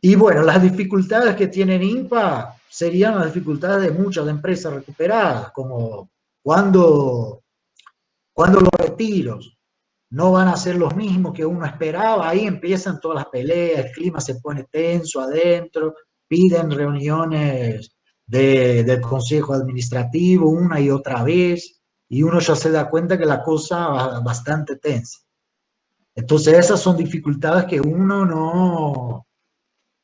Y bueno, las dificultades que tienen INPA serían las dificultades de muchas empresas recuperadas, como cuando, cuando los retiros no van a ser los mismos que uno esperaba, ahí empiezan todas las peleas, el clima se pone tenso adentro, piden reuniones del Consejo Administrativo una y otra vez, y uno ya se da cuenta que la cosa va bastante tensa. Entonces esas son dificultades que uno no,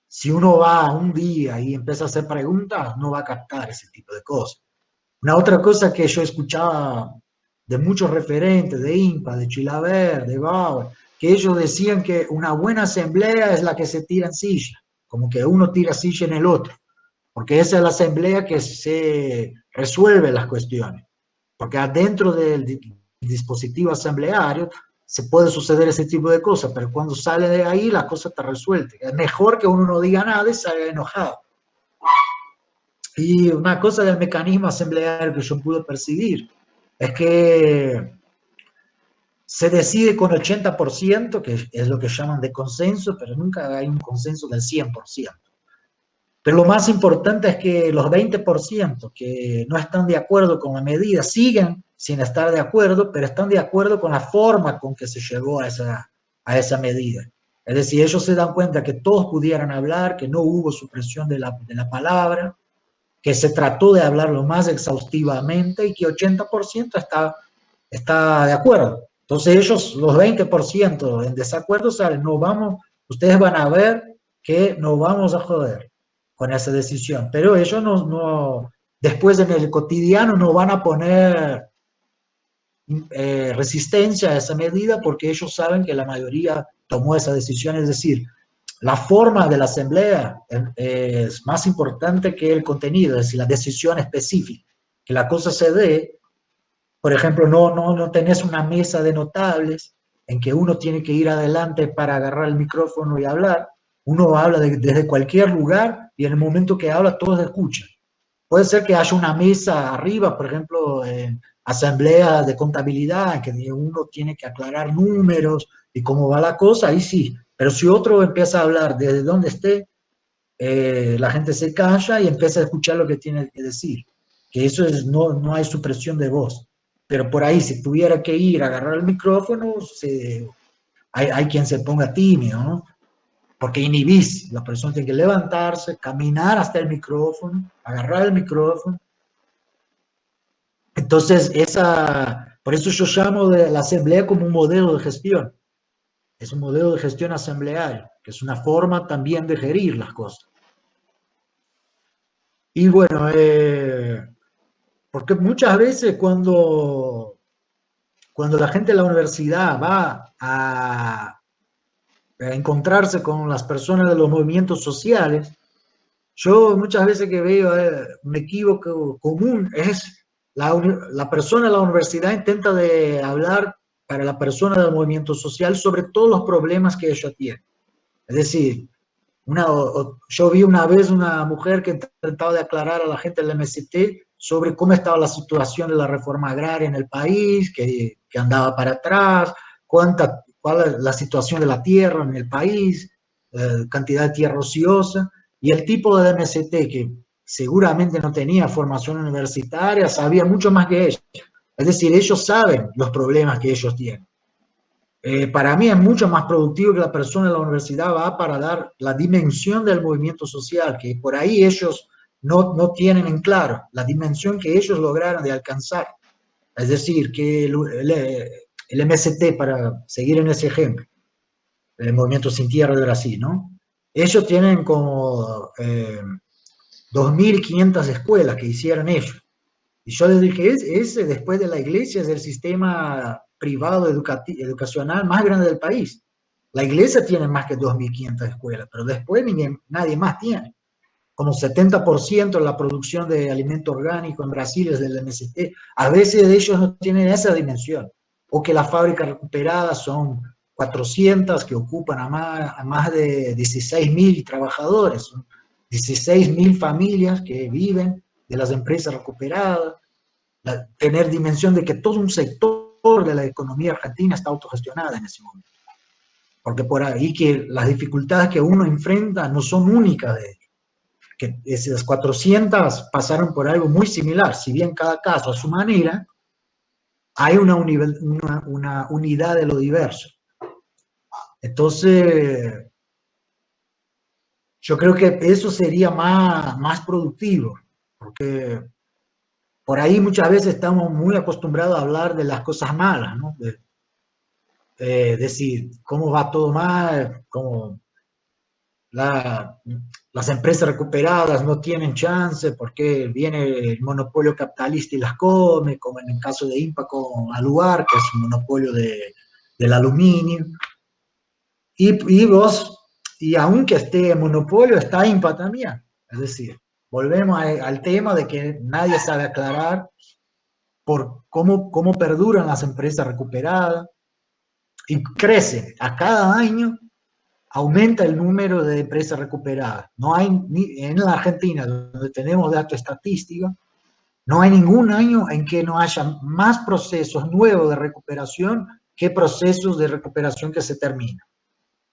si uno va un día y empieza a hacer preguntas, no va a captar ese tipo de cosas. Una otra cosa que yo escuchaba de muchos referentes, de INPA, de Chilaver, de Bauer, que ellos decían que una buena asamblea es la que se tira en silla, como que uno tira silla en el otro, porque esa es la asamblea que se resuelve las cuestiones, porque adentro del dispositivo asambleario se puede suceder ese tipo de cosas, pero cuando sale de ahí la cosa está resuelta. Es mejor que uno no diga nada y salga enojado. Y una cosa del mecanismo asambleario que yo pude percibir es que se decide con 80%, que es lo que llaman de consenso, pero nunca hay un consenso del 100%. Pero lo más importante es que los 20% que no están de acuerdo con la medida siguen sin estar de acuerdo, pero están de acuerdo con la forma con que se llegó a esa medida. Es decir, ellos se dan cuenta que todos pudieran hablar, que no hubo supresión de la palabra, que se trató de hablar lo más exhaustivamente y que 80% está de acuerdo. Entonces ellos, los 20% en desacuerdo, salen, no vamos, ustedes van a ver que nos vamos a joder con esa decisión, pero ellos después en el cotidiano no van a poner resistencia a esa medida porque ellos saben que la mayoría tomó esa decisión, es decir, la forma de la asamblea es más importante que el contenido, es decir, la decisión específica, que la cosa se dé. Por ejemplo, no tenés una mesa de notables en que uno tiene que ir adelante para agarrar el micrófono y hablar. Uno habla desde cualquier lugar y en el momento que habla todos escuchan. Puede ser que haya una mesa arriba, por ejemplo, en asamblea de contabilidad, que uno tiene que aclarar números y cómo va la cosa, ahí sí. Pero si otro empieza a hablar desde donde esté, la gente se calla y empieza a escuchar lo que tiene que decir. Que eso es, no hay supresión de voz. Pero por ahí, si tuviera que ir a agarrar el micrófono, hay quien se ponga tímido, ¿no? Porque inhibís, la persona tiene que levantarse, caminar hasta el micrófono, agarrar el micrófono. Entonces, por eso yo llamo de la asamblea como un modelo de gestión. Es un modelo de gestión asamblearia, que es una forma también de gerir las cosas. Y bueno, porque muchas veces cuando la gente de la universidad va a encontrarse con las personas de los movimientos sociales, yo muchas veces que veo un equívoco común es la persona de la universidad intenta de hablar para la persona del movimiento social sobre todos los problemas que ella tiene. Es decir, yo vi una vez una mujer que trataba de aclarar a la gente del MST sobre cómo estaba la situación de la reforma agraria en el país, que andaba para atrás, cuál es la situación de la tierra en el país, cantidad de tierra ociosa, y el tipo del MST, que seguramente no tenía formación universitaria, sabía mucho más que ella. Es decir, ellos saben los problemas que ellos tienen. Para mí es mucho más productivo que la persona de la universidad va para dar la dimensión del movimiento social, que por ahí ellos no tienen en claro, la dimensión que ellos lograron de alcanzar. Es decir, que el MST, para seguir en ese ejemplo, el Movimiento Sin Tierra de Brasil, ¿no? Ellos tienen como 2.500 escuelas que hicieron ellos. Y yo les dije, ese después de la iglesia es el sistema privado educacional más grande del país. La iglesia tiene más que 2.500 escuelas, pero después nadie más tiene. Como 70% de la producción de alimento orgánico en Brasil es del MST. A veces ellos no tienen esa dimensión. O que las fábricas recuperadas son 400 que ocupan a más de 16.000 trabajadores. Son 16.000 familias que viven de las empresas recuperadas, tener dimensión de que todo un sector de la economía argentina está autogestionada en ese momento. porque por ahí que las dificultades que uno enfrenta no son únicas de que esas 400 pasaron por algo muy similar, si bien cada caso a su manera, hay una unidad de lo diverso. Entonces, yo creo que eso sería más productivo, porque por ahí muchas veces estamos muy acostumbrados a hablar de las cosas malas, ¿no? Decir cómo va todo mal, cómo la, las empresas recuperadas no tienen chance porque viene el monopolio capitalista y las come, como en el caso de INPA con Aluar, que es un monopolio del aluminio. Y vos, y aunque esté en monopolio, está INPA también. Es decir, volvemos al tema de que nadie sabe aclarar por cómo perduran las empresas recuperadas y crecen a cada año, aumenta el número de empresas recuperadas. No hay, en la Argentina, donde tenemos datos estadísticos, no hay ningún año en que no haya más procesos nuevos de recuperación que procesos de recuperación que se terminan.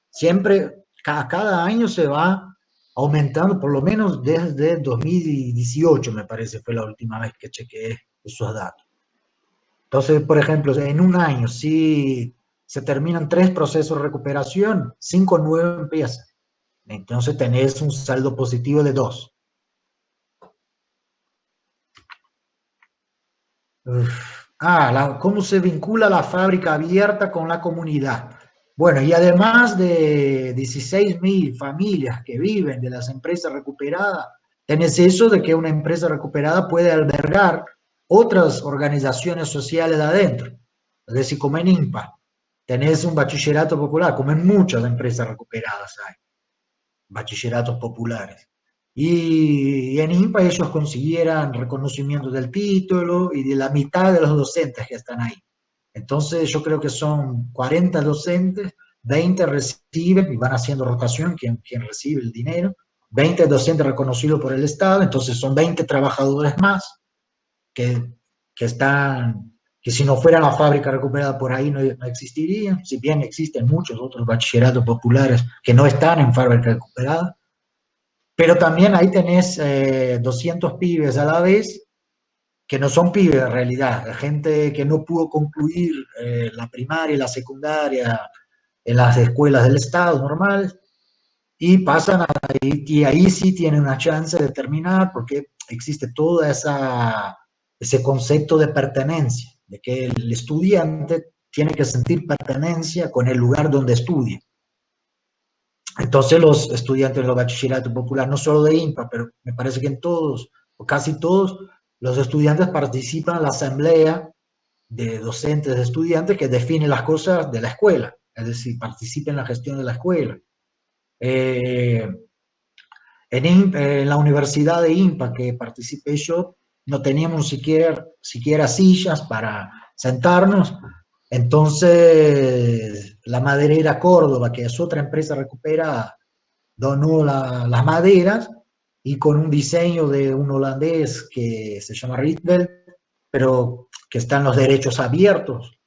Siempre, cada año se va aumentando, por lo menos desde 2018, me parece, fue la última vez que chequeé esos datos. Entonces, por ejemplo, en un año, si se terminan 3 procesos de recuperación, 5 nuevos empiezan. Entonces tenés un saldo positivo de 2. ¿Cómo se vincula la fábrica abierta con la comunidad? Bueno, y además de 16.000 familias que viven de las empresas recuperadas, tenés eso de que una empresa recuperada puede albergar otras organizaciones sociales de adentro. Es decir, como en INPA, tenés un bachillerato popular, como en muchas empresas recuperadas hay bachilleratos populares. Y en INPA ellos consiguieran reconocimiento del título y de la mitad de los docentes que están ahí. Entonces yo creo que son 40 docentes, 20 reciben y van haciendo rotación, quien recibe el dinero, 20 docentes reconocidos por el Estado, entonces son 20 trabajadores más que, que están, que si no fuera la fábrica recuperada por ahí no existirían, si bien existen muchos otros bachilleratos populares que no están en fábrica recuperada, pero también ahí tenés 200 pibes a la vez que no son pibes en realidad, gente que no pudo concluir la primaria y la secundaria en las escuelas del Estado normales y pasan ahí, y ahí sí tienen una chance de terminar porque existe todo ese concepto de pertenencia, de que el estudiante tiene que sentir pertenencia con el lugar donde estudia. Entonces los estudiantes de los bachilleratos popular, no solo de INPA, pero me parece que en todos, o casi todos, los estudiantes participan en la asamblea de docentes de estudiantes que define las cosas de la escuela, es decir, participa en la gestión de la escuela. Eh, en la universidad de INPA que participé yo, no teníamos siquiera sillas para sentarnos, entonces la maderera Córdoba, que es otra empresa recuperada, donó las maderas y con un diseño de un holandés que se llama Rietveld, pero que están los derechos abiertos.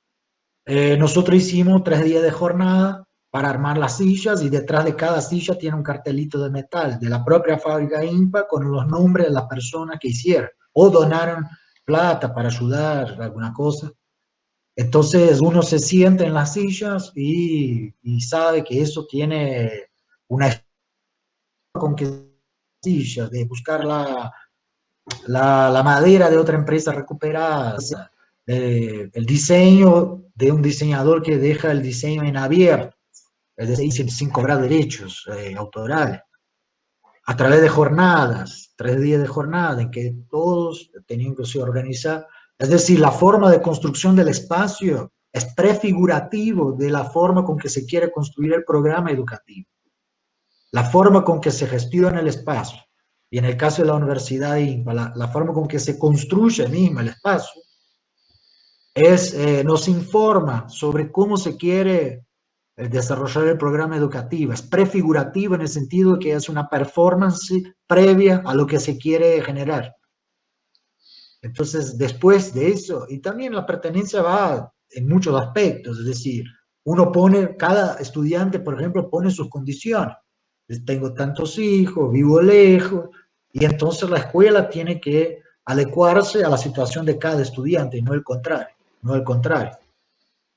Nosotros hicimos 3 días de jornada para armar las sillas y detrás de cada silla tiene un cartelito de metal de la propia fábrica INPA con los nombres de las personas que hicieron o donaron plata para ayudar alguna cosa. Entonces uno se sienta en las sillas y sabe que eso tiene una con que sillas, de buscar la madera de otra empresa recuperada, el diseño de un diseñador que deja el diseño en abierto, es decir, sin cobrar derechos autorales, a través de jornadas, 3 días de jornada en que todos tenían que se organizar. Es decir, la forma de construcción del espacio es prefigurativo de la forma con que se quiere construir el programa educativo, la forma con que se gestiona el espacio. Y en el caso de la Universidad de INPA, la forma con que se construye misma el espacio nos informa sobre cómo se quiere desarrollar el programa educativo. Es prefigurativo en el sentido de que es una performance previa a lo que se quiere generar. Entonces, después de eso, y también la pertenencia va en muchos aspectos, es decir, uno pone, cada estudiante, por ejemplo, pone sus condiciones. Tengo tantos hijos, vivo lejos, y entonces la escuela tiene que adecuarse a la situación de cada estudiante, y no el contrario, no el contrario.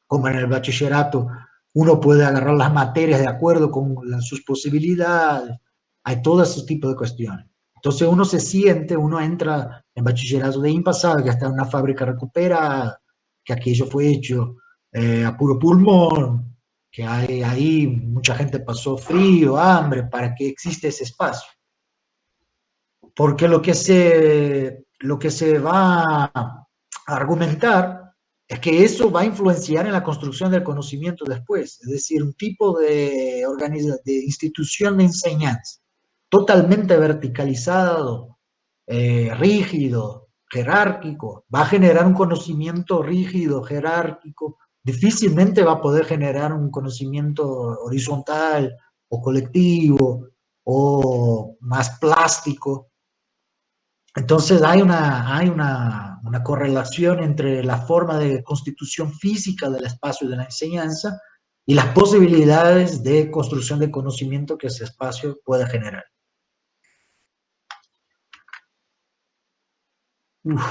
Como en el bachillerato, uno puede agarrar las materias de acuerdo con sus posibilidades, hay todo ese tipo de cuestiones. Entonces uno se siente, uno entra en bachillerato de IMPA, sabe que está en una fábrica recuperada, que aquello fue hecho a puro pulmón, que hay, ahí mucha gente pasó frío, hambre, para que existe ese espacio. Porque lo que se va a argumentar es que eso va a influenciar en la construcción del conocimiento después, es decir, un tipo de institución de enseñanza totalmente verticalizado, rígido, jerárquico, va a generar un conocimiento rígido, jerárquico, difícilmente va a poder generar un conocimiento horizontal o colectivo o más plástico. Entonces hay una correlación entre la forma de constitución física del espacio de la enseñanza y las posibilidades de construcción de conocimiento que ese espacio pueda generar. Uf.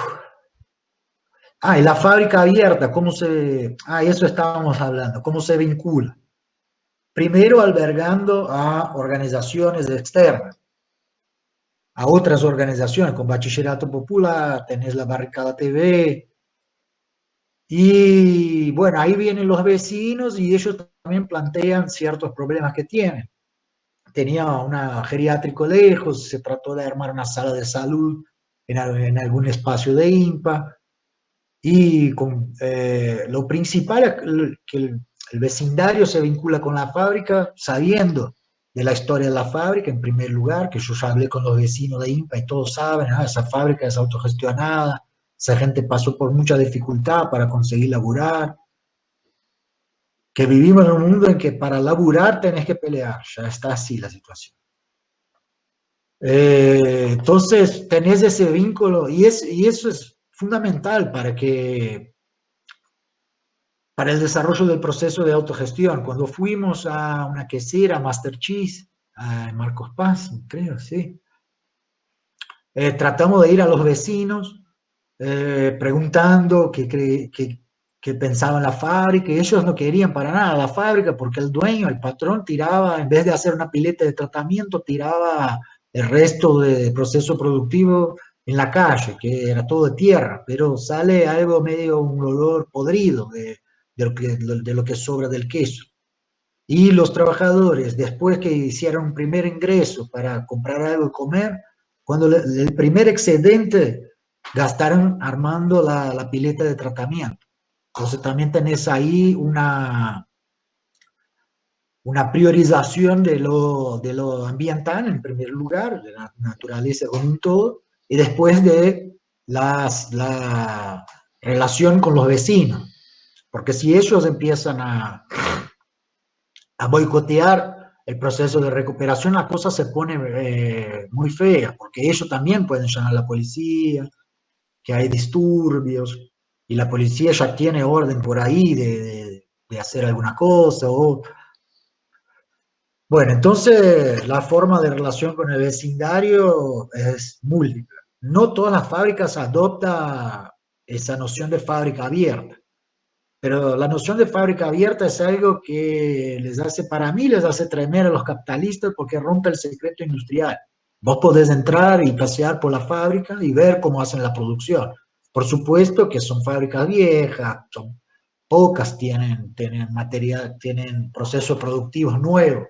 Y la fábrica abierta, eso estábamos hablando, cómo se vincula. Primero albergando a organizaciones externas, a otras organizaciones, con Bachillerato Popular, tenés la Barricada TV, y bueno, ahí vienen los vecinos y ellos también plantean ciertos problemas que tienen. Tenía una geriátrico lejos, se trató de armar una sala de salud en algún espacio de IMPA, y lo principal es que el vecindario se vincula con la fábrica sabiendo de la historia de la fábrica, en primer lugar, que yo ya hablé con los vecinos de IMPA y todos saben, esa fábrica es autogestionada, esa gente pasó por mucha dificultad para conseguir laburar, que vivimos en un mundo en que para laburar tenés que pelear, ya está así la situación. Entonces tenés ese vínculo y eso es fundamental para el desarrollo del proceso de autogestión. Cuando fuimos a una quesera, Master Cheese, a Marcos Paz, creo, sí, tratamos de ir a los vecinos preguntando qué pensaban la fábrica, y ellos no querían para nada la fábrica porque el dueño, el patrón, tiraba, en vez de hacer una pileta de tratamiento, tiraba el resto del proceso productivo en la calle, que era todo de tierra, pero sale algo medio, un olor podrido de lo que sobra del queso. Y los trabajadores, después que hicieron un primer ingreso para comprar algo de comer, cuando el primer excedente gastaron armando la pileta de tratamiento. Entonces también tenés ahí una priorización de lo ambiental en primer lugar, de la naturaleza con un todo, y después de la relación con los vecinos. Porque si ellos empiezan a boicotear el proceso de recuperación, la cosa se pone muy fea, porque ellos también pueden llamar a la policía, que hay disturbios, y la policía ya tiene orden por ahí de hacer alguna cosa. Bueno, entonces la forma de relación con el vecindario es múltiple. No todas las fábricas adoptan esa noción de fábrica abierta. Pero la noción de fábrica abierta es algo que para mí les hace tremer a los capitalistas porque rompe el secreto industrial. Vos podés entrar y pasear por la fábrica y ver cómo hacen la producción. Por supuesto que son fábricas viejas, son pocas, tienen material, tienen procesos productivos nuevos,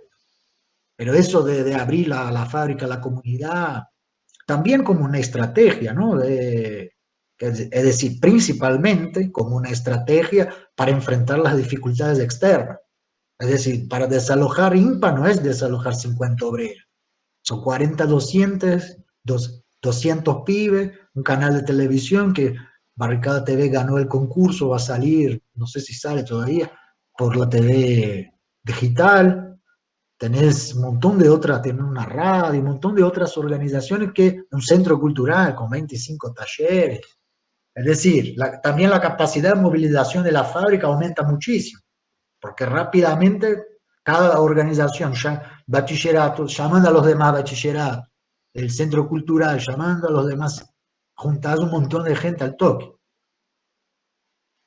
pero eso de abrir la fábrica a la comunidad, también como una estrategia, ¿no? Es decir, principalmente como una estrategia para enfrentar las dificultades externas. Es decir, para desalojar IMPA no es desalojar 50 obreros, son 40, 200 pibes, un canal de televisión que Barricada TV ganó el concurso, va a salir, no sé si sale todavía, por la TV digital. Tenés un montón de otras, tenés una radio, un montón de otras organizaciones, un centro cultural con 25 talleres. Es decir, también la capacidad de movilización de la fábrica aumenta muchísimo, porque rápidamente cada organización, bachillerato, llamando a los demás bachillerato, el centro cultural, llamando a los demás, juntás un montón de gente al toque.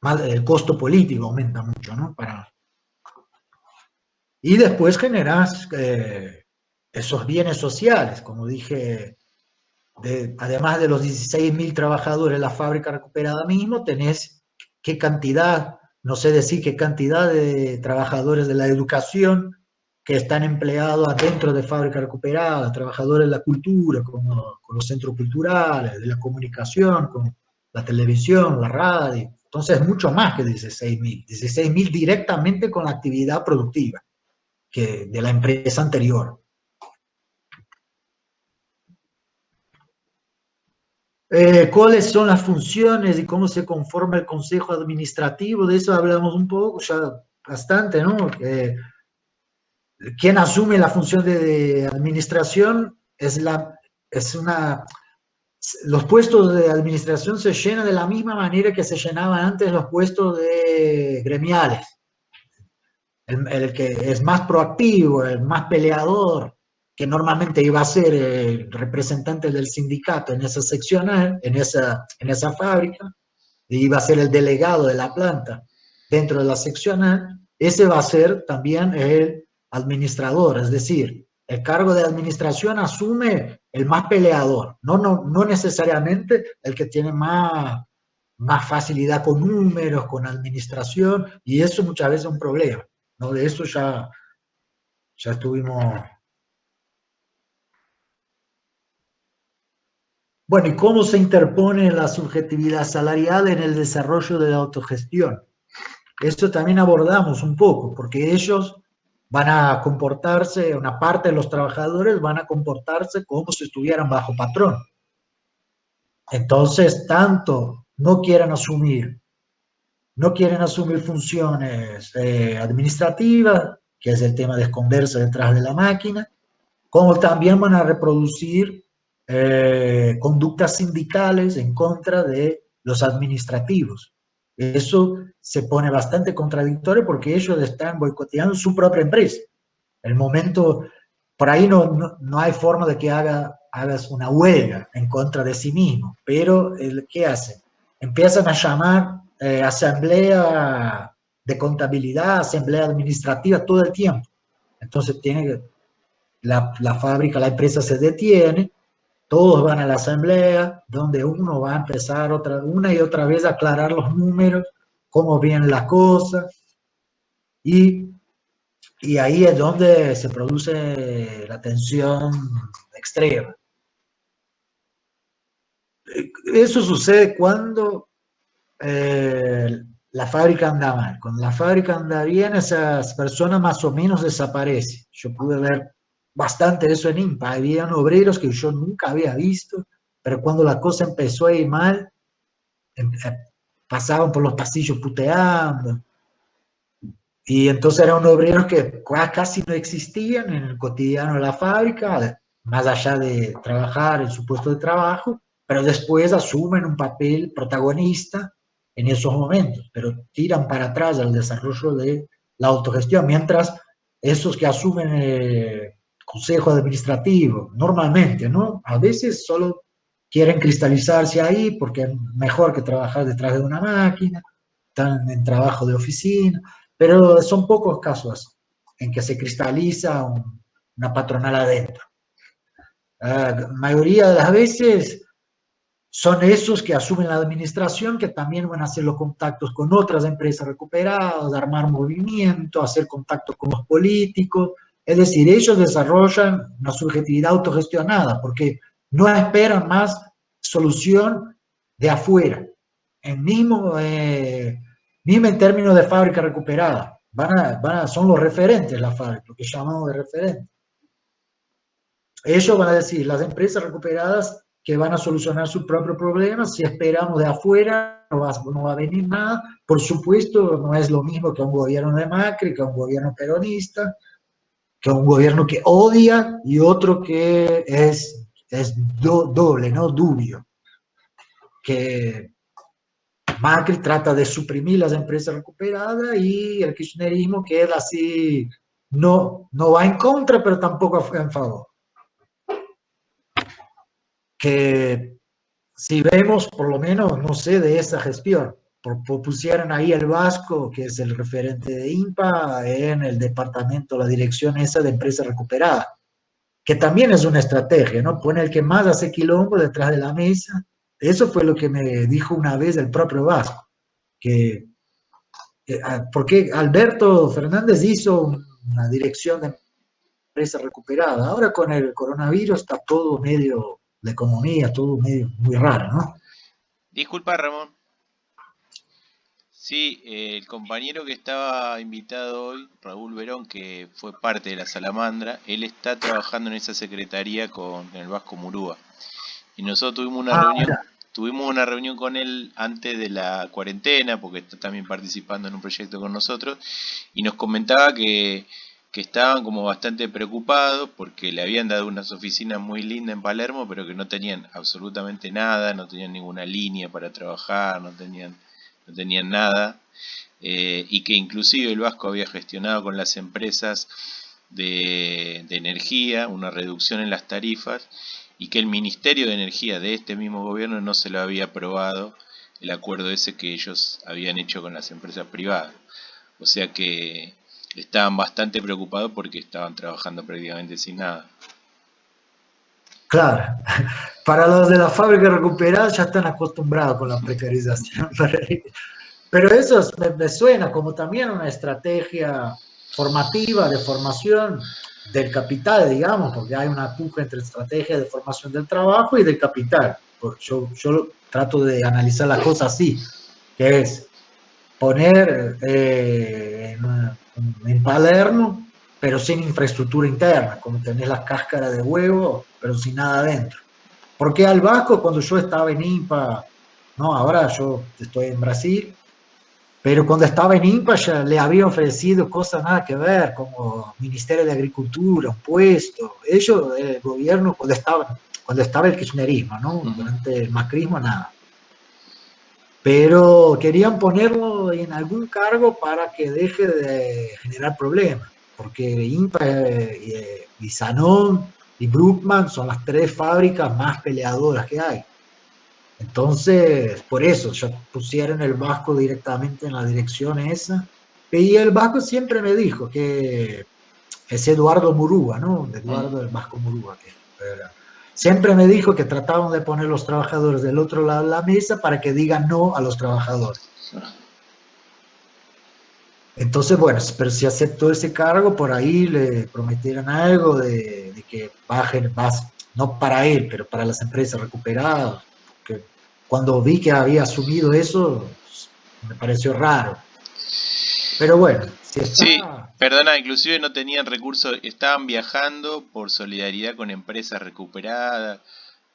El costo político aumenta mucho, ¿no? Y después generás esos bienes sociales, como dije, además de los 16.000 trabajadores de la fábrica recuperada mismo, tenés qué cantidad, no sé decir qué cantidad de trabajadores de la educación que están empleados adentro de fábrica recuperada, trabajadores de la cultura, con los centros culturales, de la comunicación, con la televisión, la radio. Entonces, mucho más que 16.000. 16.000 directamente con la actividad productiva que de la empresa anterior. ¿Cuáles son las funciones y cómo se conforma el Consejo Administrativo? De eso hablamos un poco, ya bastante, ¿no? Quien asume la función de administración los puestos de administración se llenan de la misma manera que se llenaban antes los puestos de gremiales. El que es más proactivo, el más peleador, que normalmente iba a ser el representante del sindicato en esa seccional, en esa fábrica, y iba a ser el delegado de la planta dentro de la seccional, ese va a ser también el administrador, es decir, el cargo de administración asume el más peleador, no necesariamente el que tiene más facilidad con números, con administración, y eso muchas veces es un problema, ¿no? De eso ya estuvimos. Bueno, ¿y cómo se interpone la subjetividad salarial en el desarrollo de la autogestión? Esto también abordamos un poco, porque ellos van a comportarse, una parte de los trabajadores van a comportarse como si estuvieran bajo patrón. Entonces, tanto no quieren asumir funciones administrativas, que es el tema de esconderse detrás de la máquina, como también van a reproducir conductas sindicales en contra de los administrativos. Eso se pone bastante contradictorio porque ellos están boicoteando su propia empresa. El momento, por ahí no hay forma de que hagas una huelga en contra de sí mismo, pero ¿qué hacen? Empiezan a llamar asamblea de contabilidad, asamblea administrativa todo el tiempo. Entonces la fábrica, la empresa se detiene, todos van a la asamblea, donde uno va a empezar una y otra vez a aclarar los números, cómo vienen las cosas, y, y ahí es donde se produce la tensión extrema. Eso sucede cuando la fábrica anda mal. Cuando la fábrica anda bien, esas personas más o menos desaparecen. Yo pude ver bastante eso en INPA. Habían obreros que yo nunca había visto, pero cuando la cosa empezó a ir mal, pasaban por los pasillos puteando. Y entonces eran obreros que casi no existían en el cotidiano de la fábrica, más allá de trabajar en su puesto de trabajo, pero después asumen un papel protagonista en esos momentos, pero tiran para atrás el desarrollo de la autogestión, mientras esos que asumen el consejo administrativo, normalmente, ¿no? A veces solo quieren cristalizarse ahí porque es mejor que trabajar detrás de una máquina, están en trabajo de oficina, pero son pocos casos en que se cristaliza una patronal adentro. La mayoría de las veces son esos que asumen la administración, que también van a hacer los contactos con otras empresas recuperadas, armar movimiento, hacer contactos con los políticos. Es decir, ellos desarrollan una subjetividad autogestionada porque no esperan más solución de afuera. Mismo en términos de fábrica recuperada, son los referentes la fábrica, lo que llamamos de referentes. Ellos van a decir, las empresas recuperadas que van a solucionar sus propios problemas, si esperamos de afuera no va a venir nada. Por supuesto, no es lo mismo que un gobierno de Macri, que un gobierno peronista, que un gobierno que odia y otro que es doble, ¿no? Dubio. Que Macri trata de suprimir las empresas recuperadas y el kirchnerismo queda así, no va en contra, pero tampoco en favor. Que si vemos, por lo menos, no sé, de esa gestión, pusieron ahí el Vasco, que es el referente de INPA, en el departamento, la dirección esa de empresa recuperada, que también es una estrategia, ¿no? Pone el que más hace quilombo detrás de la mesa. Eso fue lo que me dijo una vez el propio Vasco, que porque Alberto Fernández hizo una dirección de empresa recuperada. Ahora con el coronavirus está todo medio, la economía, todo medio muy raro, ¿no? Disculpa, Ramón. Sí, el compañero que estaba invitado hoy, Raúl Verón, que fue parte de la Salamandra, él está trabajando en esa secretaría con el Vasco Murúa. Y nosotros tuvimos una reunión con él antes de la cuarentena, porque está también participando en un proyecto con nosotros, y nos comentaba que estaban como bastante preocupados porque le habían dado unas oficinas muy lindas en Palermo, pero que no tenían absolutamente nada, no tenían ninguna línea para trabajar, no tenían nada, y que inclusive el Vasco había gestionado con las empresas de energía una reducción en las tarifas y que el Ministerio de Energía de este mismo gobierno no se lo había aprobado el acuerdo ese que ellos habían hecho con las empresas privadas. O sea que estaban bastante preocupados porque estaban trabajando prácticamente sin nada. Claro, para los de la fábrica recuperada ya están acostumbrados con la precarización. Pero eso me suena como también una estrategia formativa, de formación del capital, digamos, porque hay una puja entre estrategia de formación del trabajo y del capital. Yo trato de analizar las cosas así, que es poner en Palermo, pero sin infraestructura interna, como tenés la cáscara de huevo, pero sin nada adentro. Porque al Vasco, cuando yo estaba en INPA, no, ahora yo estoy en Brasil, pero cuando estaba en INPA ya le había ofrecido cosas nada que ver, como Ministerio de Agricultura, un puesto. Ellos, el gobierno, cuando estaba el kirchnerismo, ¿no? Durante el macrismo, nada. Pero querían ponerlo en algún cargo para que deje de generar problemas, porque INPA y Sanón y Bruckmann son las tres fábricas más peleadoras que hay. Entonces, por eso, ya pusieron el Vasco directamente en la dirección esa. Y el Vasco siempre me dijo que es Eduardo Murúa, ¿no? Eduardo el Vasco Murúa, que era. Siempre me dijo que trataban de poner los trabajadores del otro lado de la mesa para que digan no a los trabajadores. Entonces, bueno, pero si aceptó ese cargo, por ahí le prometieron algo de que bajen, no para él, pero para las empresas recuperadas. Porque cuando vi que había asumido eso, me pareció raro. Pero bueno, si está... Sí, perdona, inclusive no tenían recursos, estaban viajando por solidaridad con empresas recuperadas,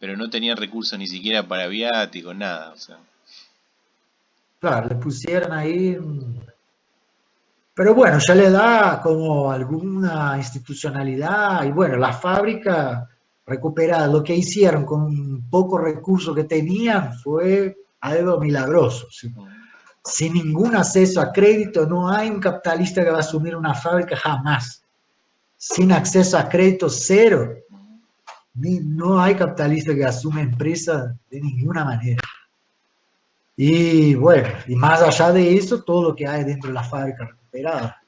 pero no tenían recursos ni siquiera para viáticos, nada, o sea. Claro, le pusieron ahí... Pero bueno, ya le da como alguna institucionalidad y bueno, la fábrica recuperada, lo que hicieron con poco recurso que tenían fue algo milagroso. Sin ningún acceso a crédito, no hay un capitalista que va a asumir una fábrica jamás. Sin acceso a crédito, cero. No hay capitalista que asume empresa de ninguna manera. Y bueno, y más allá de eso, todo lo que hay dentro de la fábrica recuperada.